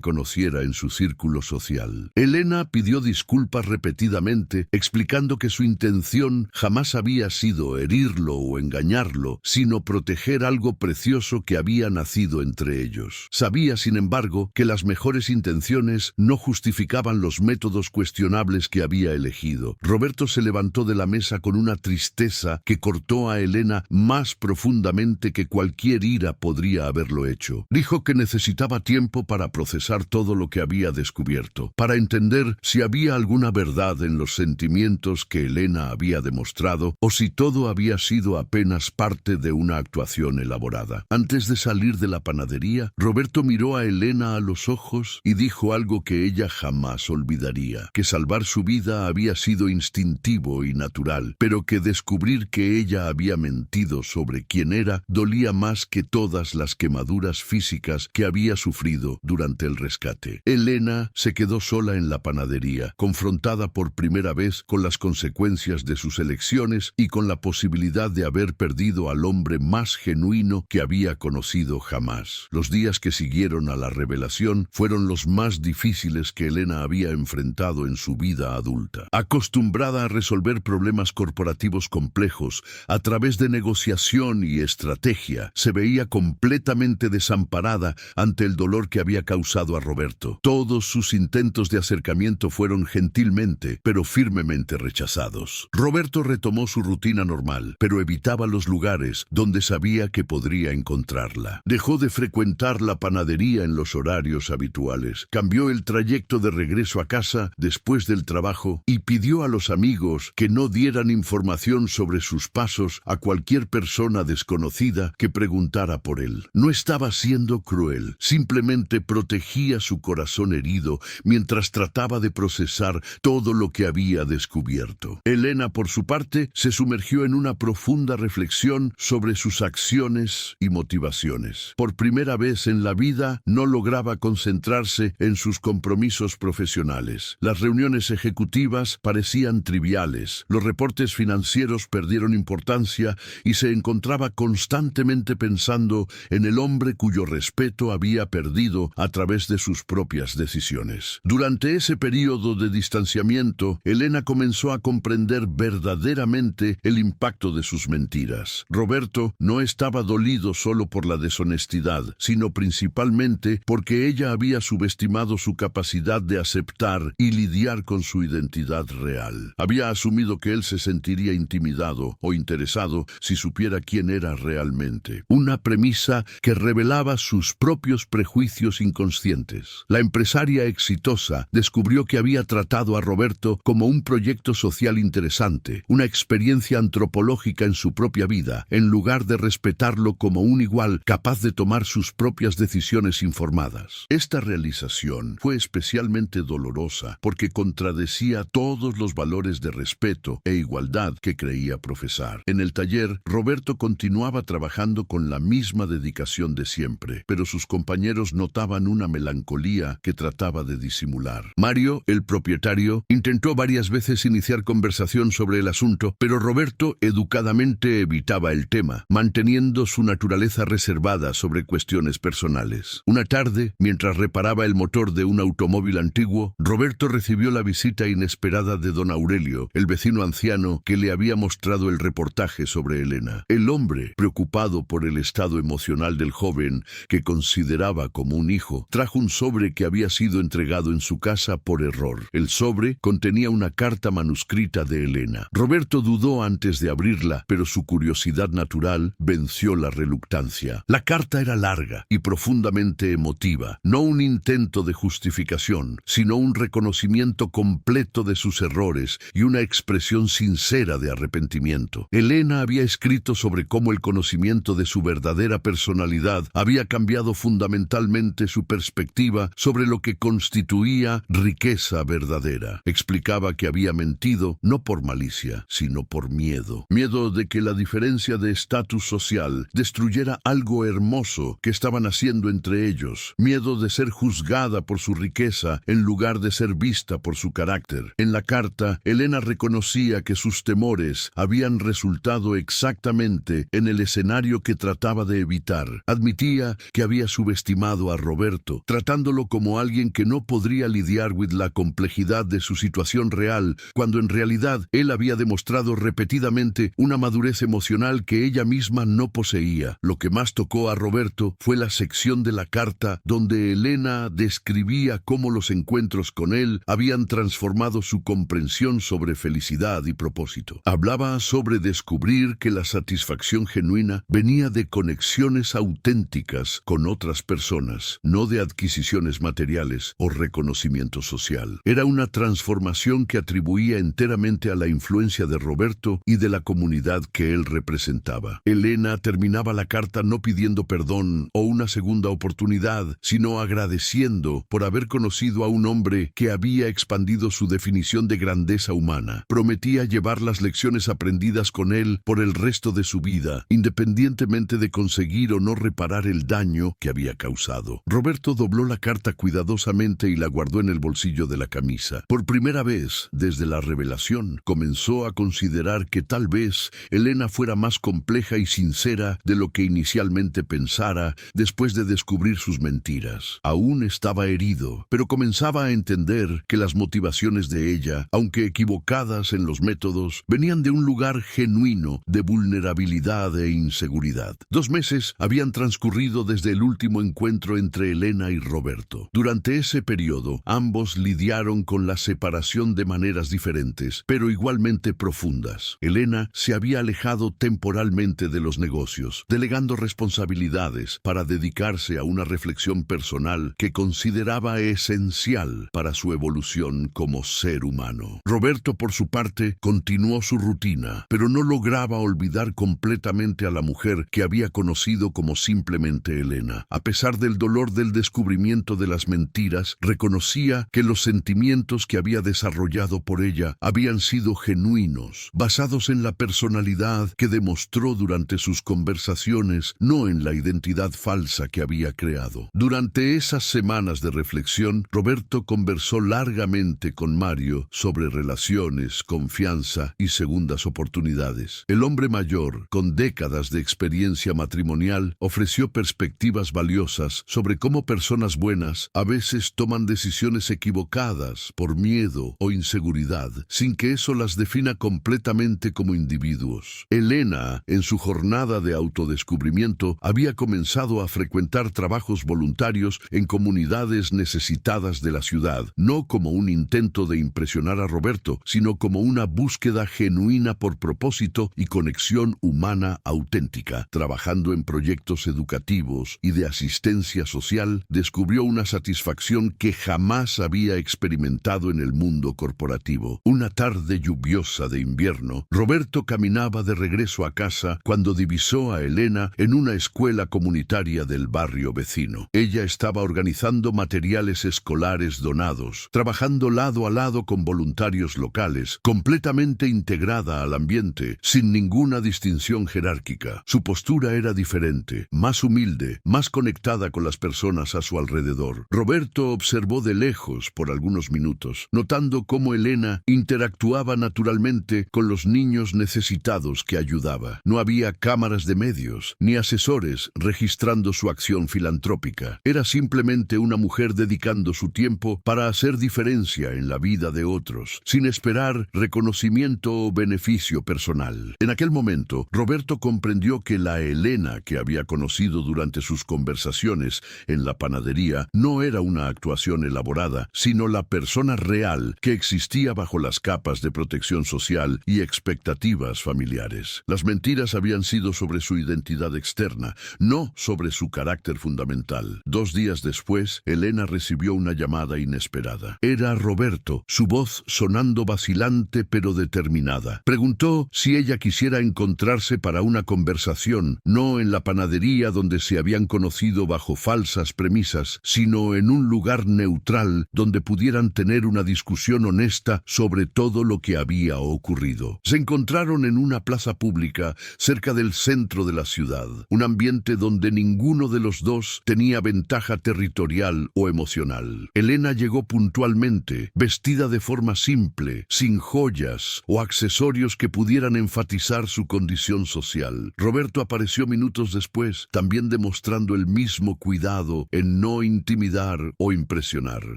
Speaker 1: conociera en su círculo social. Elena pidió disculpas repetidamente, explicando que su intención jamás había sido herirlo o engañarlo, sino proteger algo precioso que había nacido entre ellos. Sabía, sin embargo, que las mejores intenciones no justificaban los métodos cuestionables que había elegido. Roberto se levantó de la mesa con una tristeza que cortó a Elena más profundamente que cualquier ira podría haberlo hecho. Dijo que necesitaba tiempo para procesar todo lo que había descubierto, para entender si había alguna verdad en los sentimientos que Elena había demostrado o si todo había sido apenas parte de una actuación elaborada. Antes de salir de la panadería, Roberto miró a Elena a los ojos y dijo algo que ella jamás olvidaría, que salvar su vida había sido instintivo y natural, pero que descubrir que ella había mentido sobre quién era dolía más que todas las quemaduras físicas que había sufrido durante el rescate. Elena se quedó sola en la panadería, confrontada por primera vez con las consecuencias de sus elecciones y con la posibilidad de haber perdido al hombre más genuino que había conocido jamás. Los días que siguieron a la revelación fueron los más difíciles que Elena había enfrentado en su vida adulta. Acostumbrada a resolver problemas corporativos complejos a través de negociación y estrategia, se veía completamente desamparada ante el dolor que había causado a Roberto. Todos sus intentos de acercamiento fueron gentilmente, pero firmemente rechazados. Roberto retomó su rutina normal, pero evitaba los lugares donde sabía que podría encontrarla. Dejó de frecuentar la panadería en los horarios habituales, cambió el trayecto de regreso a casa después del trabajo y pidió a los amigos que no dieran información sobre sus pasos a cualquier persona desconocida que preguntara por él. No estaba siendo cruel, simplemente protegía su corazón herido mientras trataba de procesar todo lo que había descubierto. Elena, por su parte, se sumergió en una profunda reflexión sobre sus acciones y motivaciones. Por primera vez en la vida, no lograba concentrarse en sus compromisos profesionales. Las reuniones ejecutivas parecían triviales, los reportes financieros perdieron importancia y se encontraba constantemente pensando en el hombre cuyo respeto había perdido a través de sus propias decisiones. Durante ese periodo de distanciamiento, Elena comenzó a comprender verdaderamente el impacto de sus mentiras. Roberto no estaba dolido solo por la deshonestidad, sino principalmente porque ella había subestimado su capacidad de aceptar y lidiar con su identidad real. Había asumido que él se sentiría intimidado o interesado si supiera quién era realmente. Una premisa que revelaba sus propios prejuicios inconscientes. La empresaria exitosa descubrió que había tratado a Roberto como un proyecto social interesante, una experiencia antropológica en su propia vida, en lugar de respetarlo como un igual capaz de tomar sus propias decisiones informadas. Esta realización fue especialmente dolorosa porque contradecía todos los valores de respeto e igualdad que creía profesar. En el taller, Roberto continuaba trabajando con la misma dedicación de siempre, pero sus compañeros notaban una melancolía que trataba de disimular. Mario, el propietario, intentó varias veces iniciar conversación sobre el asunto, pero Roberto educadamente evitaba el tema, manteniendo su naturaleza reservada sobre cuestiones personales. Una tarde, mientras reparaba el motor de un automóvil antiguo, Roberto recibió la visita inesperada de don Aurelio, el vecino anciano que le había mostrado el reportaje sobre Elena. El hombre, preocupado por el estado emocional del joven, que consideraba como un hijo, trajo un sobre que había sido entregado en su casa por error. El sobre contenía una carta manuscrita de Elena. Roberto dudó antes de abrirla, pero su curiosidad natural venció la reluctancia. La carta era larga y profundamente emotiva, no un intento de justificación, sino un reconocimiento completo de sus errores y una expresión sincera de arrepentimiento. Elena había escrito sobre cómo el conocimiento de su verdadera personalidad había cambiado fundamentalmente su perspectiva sobre lo que constituía riqueza verdadera. Explicaba que había mentido no por malicia, sino por miedo. Miedo de que la diferencia de estatus social destruyera algo hermoso que estaban haciendo entre ellos. Miedo de ser juzgada por su riqueza en lugar de ser vista por su carácter. En la carta, Elena reconocía que sus temores habían resultado exactamente en el escenario que trataba de evitar. Admitía que había subestimado a Roberto, tratándolo como alguien que no podría lidiar con la complejidad de su situación real, cuando en realidad él había demostrado repetidamente una madurez emocional que ella misma no poseía. Lo que más tocó a Roberto fue la sección de la carta donde Elena describía cómo los encuentros con él habían transformado su comprensión sobre felicidad y propósito. Hablaba sobre descubrir que la satisfacción genuina venía de conexiones auténticas con otras personas, no de adquisiciones materiales o reconocimiento social. Era una transformación que atribuía enteramente a la influencia de Roberto y de la comunidad que él representaba. Elena terminaba la carta no pidiendo perdón o una segunda oportunidad, sino agradeciendo por haber conocido a un hombre que había expandido su definición de grandeza humana. Prometía llevar las lecciones aprendidas con él por el resto de su vida, independientemente de conseguir o no reparar el daño que había causado. Roberto dobló la carta cuidadosamente y la guardó en el bolsillo de la camisa. Por primera vez, desde la revelación, comenzó a considerar que tal vez Elena fuera más compleja y sincera de lo que inicialmente pensara después de descubrir sus mentiras. Aún estaba herido, pero comenzaba a entender que las motivaciones de ella, aunque equivocadas en los métodos, venían de un lugar genuino de vulnerabilidad e inseguridad. 2 meses habían transcurrido desde el último encuentro entre Elena y Roberto. Durante ese periodo, ambos lidiaron con la separación de maneras diferentes, pero igualmente profundas. Elena se había alejado temporalmente de los negocios, delegando responsabilidades para dedicarse a una reflexión personal que consideraba esencial para su evolución como ser humano. Roberto, por su parte, continuó su rutina, pero no lograba olvidar completamente a la mujer que había conocido como simplemente Elena. A pesar del dolor del descubrimiento de las mentiras, reconocía que los sentimientos que había desarrollado por ella habían sido genuinos, basados en la personalidad que demostró durante sus conversaciones, no en la identidad falsa que había creado. Durante esas semanas de reflexión, Roberto conversó largamente con Mario sobre relaciones, confianza y segundas oportunidades. El hombre mayor, con décadas de experiencia matrimonial, ofreció perspectivas valiosas sobre cómo personas buenas a veces toman decisiones equivocadas por miedo o inseguridad, sin que eso las defina completamente como individuos. Elena, en su jornada de autodescubrimiento, había comenzado a frecuentar trabajos voluntarios en comunidades necesitadas de la ciudad, no como un intento de impresionar a Roberto, sino como una búsqueda genuina por propósito y conexión humana auténtica. Trabajando en proyectos educativos y de asistencia social, descubrió una satisfacción que jamás había experimentado en el mundo corporativo. Una tarde lluviosa de invierno, Roberto caminaba de regreso a casa cuando divisó a Elena en una escuela comunitaria del barrio vecino. Ella estaba organizando materiales escolares donados, trabajando lado a lado con voluntarios locales, completamente integrada al ambiente, sin ninguna distinción jerárquica. Su postura era diferente, más humilde, más conectada con las personas a su alrededor. Roberto observó de lejos por algunos minutos, notando cómo Elena interactuaba naturalmente con los niños necesitados que ayudaba. No había cámaras de medios, ni asesores registrando su acción filantrópica. Era simplemente una mujer dedicando su tiempo para hacer diferencia en la vida de otros, sin esperar reconocimiento o beneficio personal. En aquel momento, Roberto comprendió que la Elena que había conocido durante sus conversaciones en la panadería no era una actuación elaborada, sino la persona real que existía bajo las capas de protección social y expectativas familiares. Las mentiras habían sido sobre su identidad externa, no sobre su carácter fundamental. 2 días después, Elena recibió una llamada inesperada. Era Roberto, su voz sonando vacilante pero determinada. Preguntó si ella quisiera quisiera encontrarse para una conversación, no en la panadería donde se habían conocido bajo falsas premisas, sino en un lugar neutral donde pudieran tener una discusión honesta sobre todo lo que había ocurrido. Se encontraron en una plaza pública cerca del centro de la ciudad, un ambiente donde ninguno de los dos tenía ventaja territorial o emocional. Elena llegó puntualmente, vestida de forma simple, sin joyas o accesorios que pudieran enfatizar su condición social. Roberto apareció minutos después, también demostrando el mismo cuidado en no intimidar o impresionar.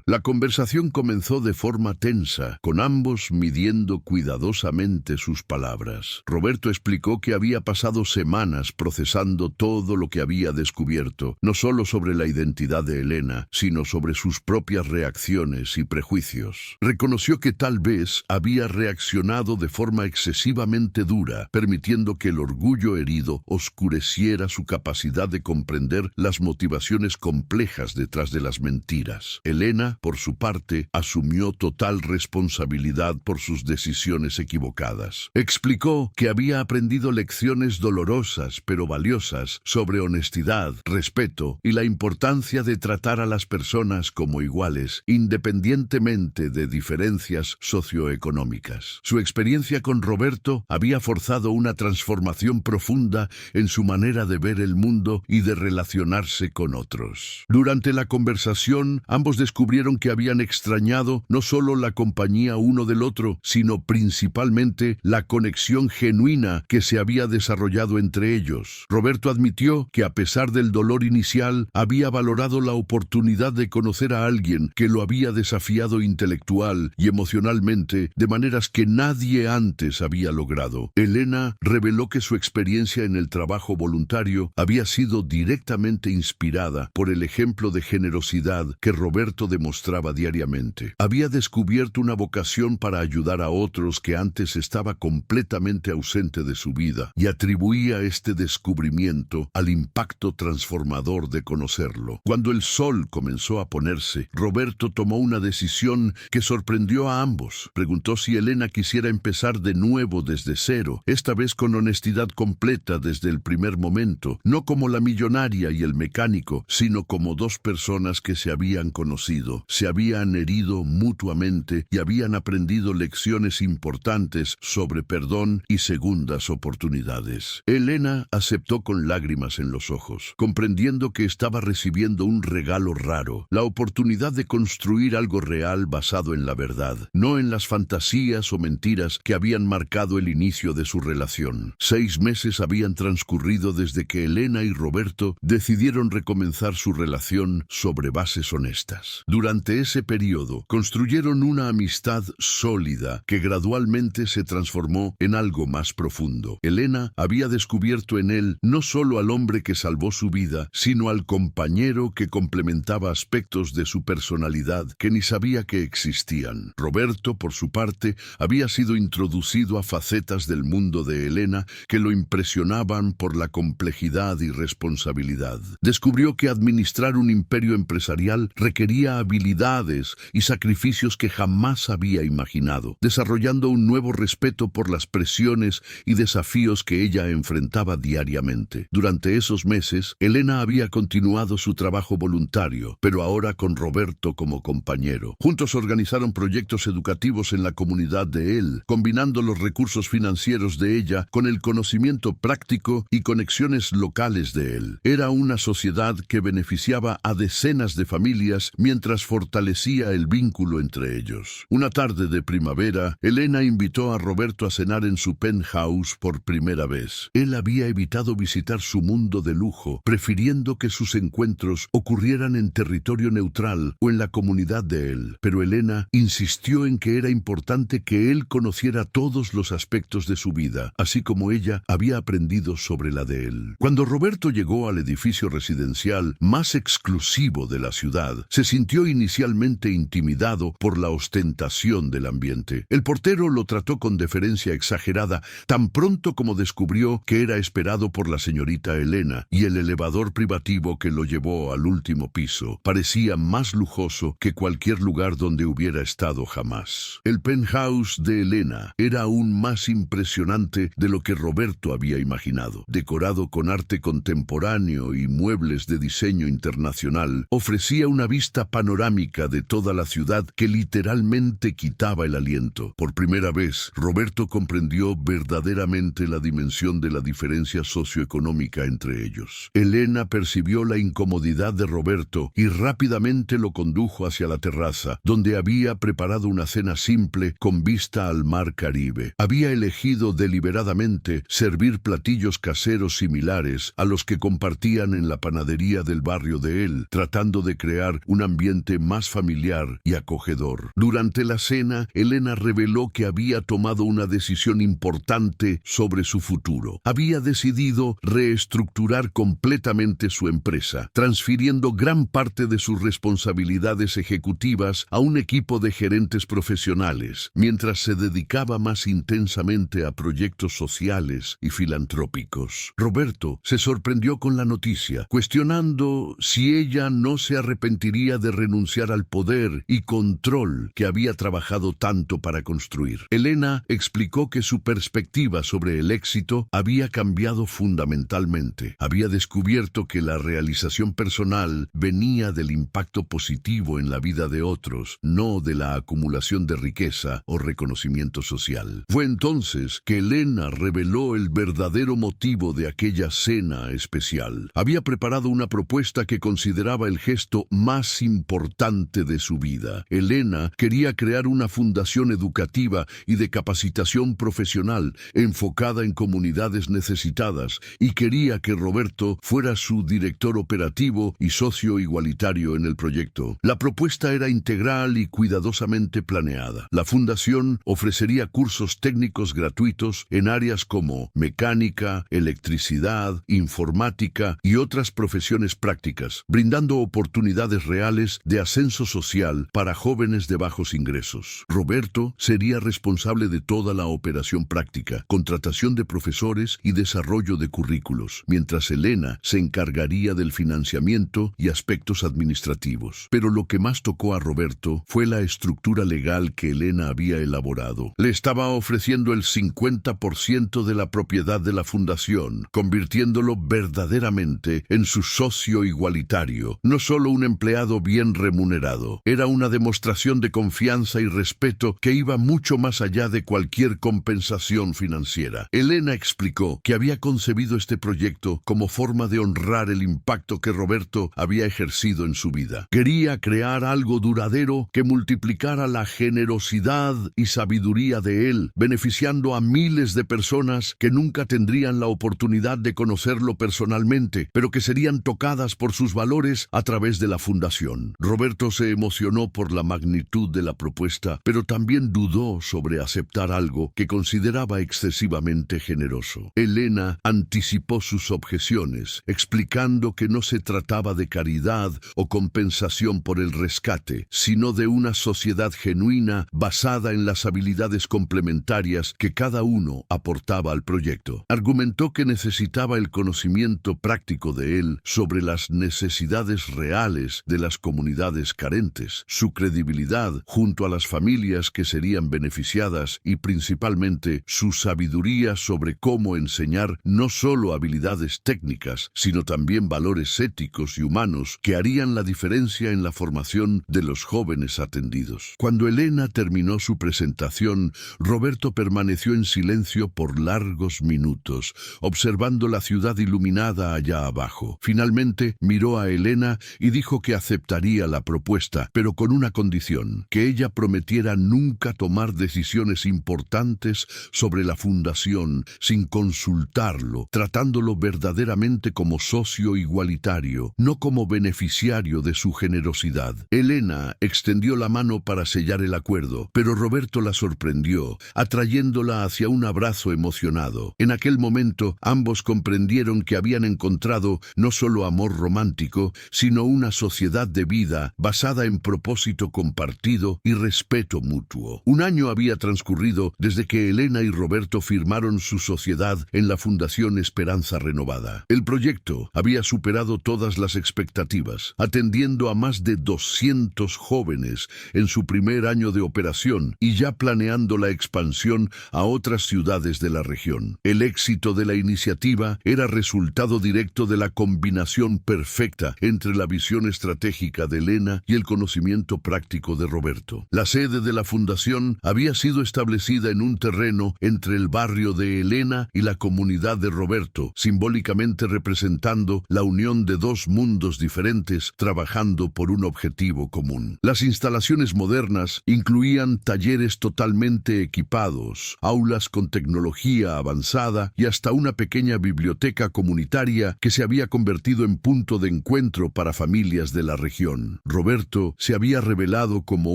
Speaker 1: La conversación comenzó de forma tensa, con ambos midiendo cuidadosamente sus palabras. Roberto explicó que había pasado semanas procesando todo lo que había descubierto, no solo sobre la identidad de Elena, sino sobre sus propias reacciones y prejuicios. Reconoció que tal vez había reaccionado de forma excesivamente dura, permitiendo que el orgullo herido oscureciera su capacidad de comprender las motivaciones complejas detrás de las mentiras. Elena, por su parte, asumió total responsabilidad por sus decisiones equivocadas. Explicó que había aprendido lecciones dolorosas pero valiosas sobre honestidad, respeto y la importancia de tratar a las personas como iguales, independientemente de diferencias socioeconómicas. Su experiencia con Roberto había forzado una transformación profunda en su manera de ver el mundo y de relacionarse con otros. Durante la conversación, ambos descubrieron que habían extrañado no solo la compañía uno del otro, sino principalmente la conexión genuina que se había desarrollado entre ellos. Roberto admitió que a pesar del dolor inicial, había valorado la oportunidad de conocer a alguien que lo había desafiado intelectual y emocionalmente de maneras que nadie antes había logrado. Elena reveló que su experiencia en el trabajo voluntario había sido directamente inspirada por el ejemplo de generosidad que Roberto demostraba diariamente. Había descubierto una vocación para ayudar a otros que antes estaba completamente ausente de su vida, y atribuía este descubrimiento al impacto transformador de conocerlo. Cuando el sol comenzó a ponerse, Roberto tomó una decisión que sorprendió a ambos. Preguntó si Elena quisiera empezar de nuevo desde cero, esta vez con honestidad completa desde el primer momento, no como la millonaria y el mecánico, sino como dos personas que se habían conocido, se habían herido mutuamente y habían aprendido lecciones importantes sobre perdón y segundas oportunidades. Elena aceptó con lágrimas en los ojos, comprendiendo que estaba recibiendo un regalo raro, la oportunidad de construir algo real basado en la verdad, no en las fantasías o mentiras que habían marcado el inicio de su relación. 6 meses habían transcurrido desde que Elena y Roberto decidieron recomenzar su relación sobre bases honestas. Durante ese periodo, construyeron una amistad sólida que gradualmente se transformó en algo más profundo. Elena había descubierto en él no solo al hombre que salvó su vida, sino al compañero que complementaba aspectos de su personalidad que ni sabía que existían. Roberto, por su parte, había sido introducido a facetas del mundo de Elena que lo impresionaban por la complejidad y responsabilidad. Descubrió que administrar un imperio empresarial requería habilidades y sacrificios que jamás había imaginado, desarrollando un nuevo respeto por las presiones y desafíos que ella enfrentaba diariamente. Durante esos meses, Elena había continuado su trabajo voluntario, pero ahora con Roberto como compañero. Juntos organizaron proyectos educativos en la comunidad de él, combinando los recursos financieros de ella con el conocimiento práctico y conexiones locales de él. Era una sociedad que beneficiaba a decenas de familias mientras fortalecía el vínculo entre ellos. Una tarde de primavera, Elena invitó a Roberto a cenar en su penthouse por primera vez. Él había evitado visitar su mundo de lujo, prefiriendo que sus encuentros ocurrieran en territorio neutral o en la comunidad de él. Pero Elena insistió en que era importante que él conociera todos los aspectos de su vida, así como ella había aprendido sobre la de él. Cuando Roberto llegó al edificio residencial más exclusivo de la ciudad, se sintió inicialmente intimidado por la ostentación del ambiente. El portero lo trató con deferencia exagerada, tan pronto como descubrió que era esperado por la señorita Elena, y el elevador privativo que lo llevó al último piso parecía más lujoso que cualquier lugar donde hubiera estado jamás. El penthouse de Elena era aún más impresionante impresionante de lo que Roberto había imaginado. Decorado con arte contemporáneo y muebles de diseño internacional, ofrecía una vista panorámica de toda la ciudad que literalmente quitaba el aliento. Por primera vez, Roberto comprendió verdaderamente la dimensión de la diferencia socioeconómica entre ellos. Elena percibió la incomodidad de Roberto y rápidamente lo condujo hacia la terraza, donde había preparado una cena simple con vista al mar Caribe. Había elegido deliberadamente servir platillos caseros similares a los que compartían en la panadería del barrio de él, tratando de crear un ambiente más familiar y acogedor. Durante la cena, Elena reveló que había tomado una decisión importante sobre su futuro. Había decidido reestructurar completamente su empresa, transfiriendo gran parte de sus responsabilidades ejecutivas a un equipo de gerentes profesionales, mientras se dedicaba más intensamente a proyectos sociales y filantrópicos. Roberto se sorprendió con la noticia, cuestionando si ella no se arrepentiría de renunciar al poder y control que había trabajado tanto para construir. Elena explicó que su perspectiva sobre el éxito había cambiado fundamentalmente. Había descubierto que la realización personal venía del impacto positivo en la vida de otros, no de la acumulación de riqueza o reconocimiento social. Fue entonces que Elena reveló el verdadero motivo de aquella cena especial. Había preparado una propuesta que consideraba el gesto más importante de su vida. Elena quería crear una fundación educativa y de capacitación profesional enfocada en comunidades necesitadas y quería que Roberto fuera su director operativo y socio igualitario en el proyecto. La propuesta era integral y cuidadosamente planeada. La fundación ofrecería cursos técnicos gratuitos en áreas como mecánica, electricidad, informática y otras profesiones prácticas, brindando oportunidades reales de ascenso social para jóvenes de bajos ingresos. Roberto sería responsable de toda la operación práctica, contratación de profesores y desarrollo de currículos, mientras Elena se encargaría del financiamiento y aspectos administrativos. Pero lo que más tocó a Roberto fue la estructura legal que Elena había elaborado. Le estaba ofreciendo el 50% de la propiedad de la fundación, convirtiéndolo verdaderamente en su socio igualitario, no solo un empleado bien remunerado. Era una demostración de confianza y respeto que iba mucho más allá de cualquier compensación financiera. Elena explicó que había concebido este proyecto como forma de honrar el impacto que Roberto había ejercido en su vida. Quería crear algo duradero que multiplicara la generosidad y sabiduría de él, beneficiando a miles de personas que nunca tendrían la oportunidad de conocerlo personalmente, pero que serían tocadas por sus valores a través de la fundación. Roberto se emocionó por la magnitud de la propuesta, pero también dudó sobre aceptar algo que consideraba excesivamente generoso. Elena anticipó sus objeciones, explicando que no se trataba de caridad o compensación por el rescate, sino de una sociedad genuina basada en las habilidades complementarias que cada uno aportaba al proyecto. Argumentó que necesitaba el conocimiento práctico de él sobre las necesidades reales de las comunidades carentes, su credibilidad junto a las familias que serían beneficiadas y principalmente su sabiduría sobre cómo enseñar no solo habilidades técnicas, sino también valores éticos y humanos que harían la diferencia en la formación de los jóvenes atendidos. Cuando Elena terminó su presentación, Roberto permaneció en silencio por largos minutos, observando la ciudad iluminada allá abajo. Finalmente miró a Elena y dijo que aceptaría la propuesta, pero con una condición: que ella prometiera nunca tomar decisiones importantes sobre la fundación sin consultarlo, tratándolo verdaderamente como socio igualitario, no como beneficiario de su generosidad. Elena extendió la mano para sellar el acuerdo, pero Roberto la sorprendió, atrayéndola hacia un abrazo emocionado. En aquel momento, ambos comprendieron que habían encontrado no solo amor romántico, sino una sociedad de vida basada en propósito compartido y respeto mutuo. Un año había transcurrido desde que Elena y Roberto firmaron su sociedad en la Fundación Esperanza Renovada. El proyecto había superado todas las expectativas, atendiendo a más de 200 jóvenes en su primer año de operación y ya planeando la expansión a otras otras ciudades de la región. El éxito de la iniciativa era resultado directo de la combinación perfecta entre la visión estratégica de Elena y el conocimiento práctico de Roberto. La sede de la fundación había sido establecida en un terreno entre el barrio de Elena y la comunidad de Roberto, simbólicamente representando la unión de dos mundos diferentes trabajando por un objetivo común. Las instalaciones modernas incluían talleres totalmente equipados, aulas con tecnología avanzada y hasta una pequeña biblioteca comunitaria que se había convertido en punto de encuentro para familias de la región. Roberto se había revelado como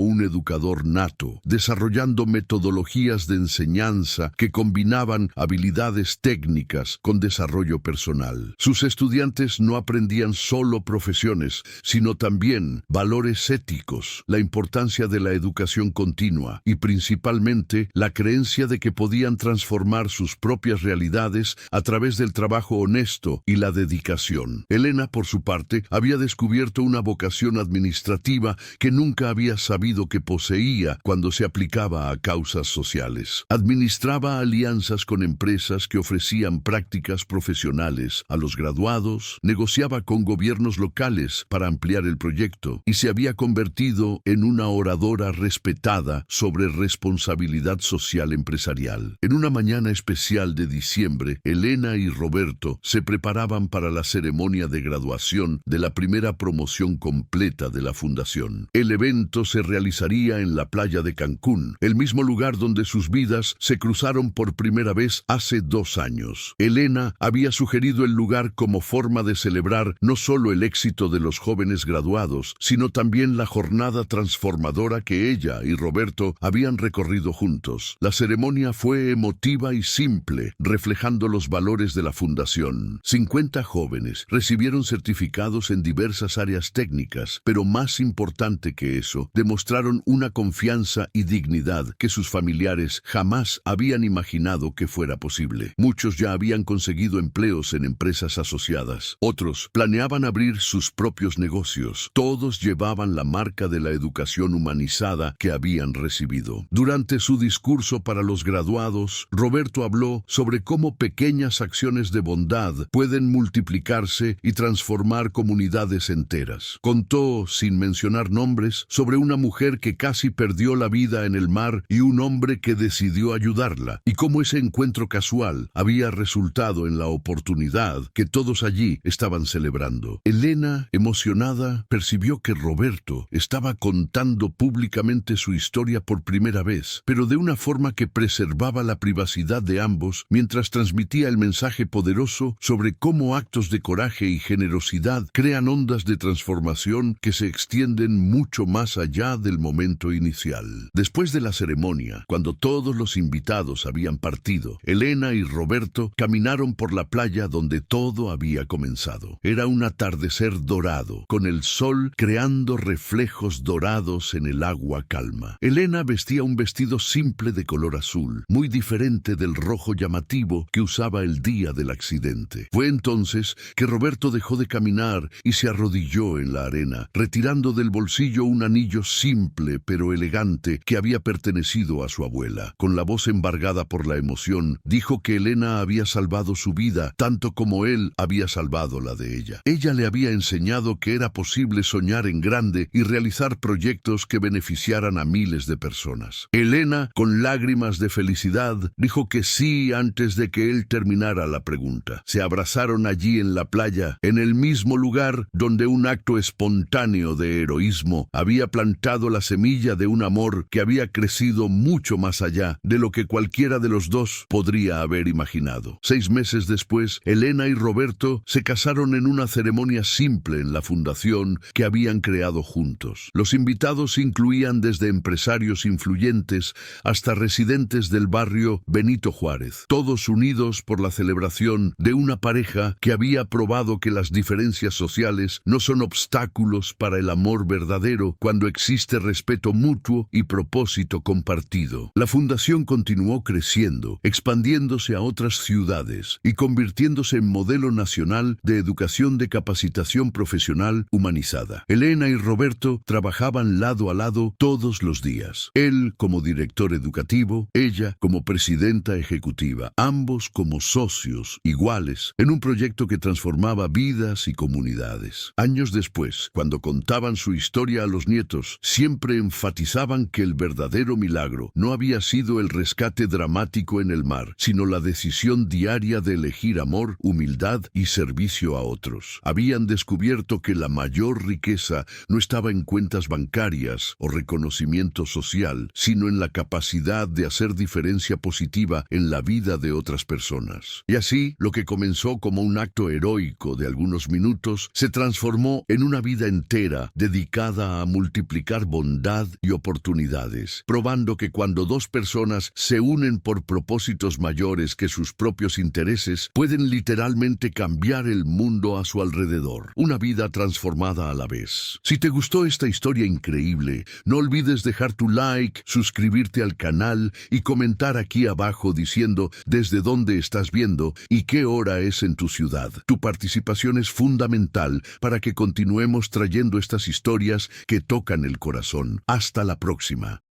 Speaker 1: un educador nato, desarrollando metodologías de enseñanza que combinaban habilidades técnicas con desarrollo personal. Sus estudiantes no aprendían solo profesiones, sino también valores éticos, la importancia de la educación continua y principalmente la creencia de que podían transformar sus propias realidades a través del trabajo honesto y la dedicación. Elena, por su parte, había descubierto una vocación administrativa que nunca había sabido que poseía cuando se aplicaba a causas sociales. Administraba alianzas con empresas que ofrecían prácticas profesionales a los graduados, negociaba con gobiernos locales para ampliar el proyecto y se había convertido en una oradora respetada sobre responsabilidad social empresarial. En una mañana especial de diciembre, Elena y Roberto se preparaban para la ceremonia de graduación de la primera promoción completa de la fundación. El evento se realizaría en la playa de Cancún, el mismo lugar donde sus vidas se cruzaron por primera vez hace 2 años. Elena había sugerido el lugar como forma de celebrar no solo el éxito de los jóvenes graduados, sino también la jornada transformadora que ella y Roberto habían recorrido juntos. La ceremonia fue emotiva y simple, reflejando los valores de la fundación. 50 jóvenes recibieron certificados en diversas áreas técnicas, pero más importante que eso, demostraron una confianza y dignidad que sus familiares jamás habían imaginado que fuera posible. Muchos ya habían conseguido empleos en empresas asociadas. Otros planeaban abrir sus propios negocios. Todos llevaban la marca de la educación humanizada que habían recibido. Durante su discurso para los graduados, Roberto habló sobre cómo pequeñas acciones de bondad pueden multiplicarse y transformar comunidades enteras. Contó, sin mencionar nombres, sobre una mujer que casi perdió la vida en el mar y un hombre que decidió ayudarla, y cómo ese encuentro casual había resultado en la oportunidad que todos allí estaban celebrando. Elena, emocionada, percibió que Roberto estaba contando públicamente su historia por primera vez, pero de una forma que preservaba la privacidad de ambos mientras transmitía el mensaje poderoso sobre cómo actos de coraje y generosidad crean ondas de transformación que se extienden mucho más allá del momento inicial. Después de la ceremonia, cuando todos los invitados habían partido, Elena y Roberto caminaron por la playa donde todo había comenzado. Era un atardecer dorado, con el sol creando reflejos dorados en el agua calma. Elena vestía un vestido simple de color azul, muy diferente del rojo llamativo que usaba el día del accidente. Fue entonces que Roberto dejó de caminar y se arrodilló en la arena, retirando del bolsillo un anillo simple pero elegante que había pertenecido a su abuela. Con la voz embargada por la emoción, dijo que Elena había salvado su vida tanto como él había salvado la de ella. Ella le había enseñado que era posible soñar en grande y realizar proyectos que beneficiaran a miles de personas. Elena, con lágrimas de felicidad, dijo que sí antes de que él terminara la pregunta. Se abrazaron allí en la playa, en el mismo lugar donde un acto espontáneo de heroísmo había plantado la semilla de un amor que había crecido mucho más allá de lo que cualquiera de los dos podría haber imaginado. 6 meses después, Elena y Roberto se casaron en una ceremonia simple en la fundación que habían creado juntos. Los invitados incluían desde empresarios influyentes hasta residentes del barrio Benito Juárez, todos unidos por la celebración de una pareja que había probado que las diferencias sociales no son obstáculos para el amor verdadero cuando existe respeto mutuo y propósito compartido. La fundación continuó creciendo, expandiéndose a otras ciudades y convirtiéndose en modelo nacional de educación de capacitación profesional humanizada. Elena y Roberto trabajaban lado a lado todos los días. Él como director educativo, ella como como presidenta ejecutiva, ambos como socios iguales en un proyecto que transformaba vidas y comunidades. Años después, cuando contaban su historia a los nietos, siempre enfatizaban que el verdadero milagro no había sido el rescate dramático en el mar, sino la decisión diaria de elegir amor, humildad y servicio a otros. Habían descubierto que la mayor riqueza no estaba en cuentas bancarias o reconocimiento social, sino en la capacidad de hacer diferencia positiva en la vida de otras personas. Y así, lo que comenzó como un acto heroico de algunos minutos se transformó en una vida entera dedicada a multiplicar bondad y oportunidades, probando que cuando dos personas se unen por propósitos mayores que sus propios intereses, pueden literalmente cambiar el mundo a su alrededor. Una vida transformada a la vez. Si te gustó esta historia increíble, no olvides dejar tu like, suscribirte al canal y comentar aquí abajo diciendo desde dónde estás viendo y qué hora es en tu ciudad. Tu participación es fundamental para que continuemos trayendo estas historias que tocan el corazón. Hasta la próxima.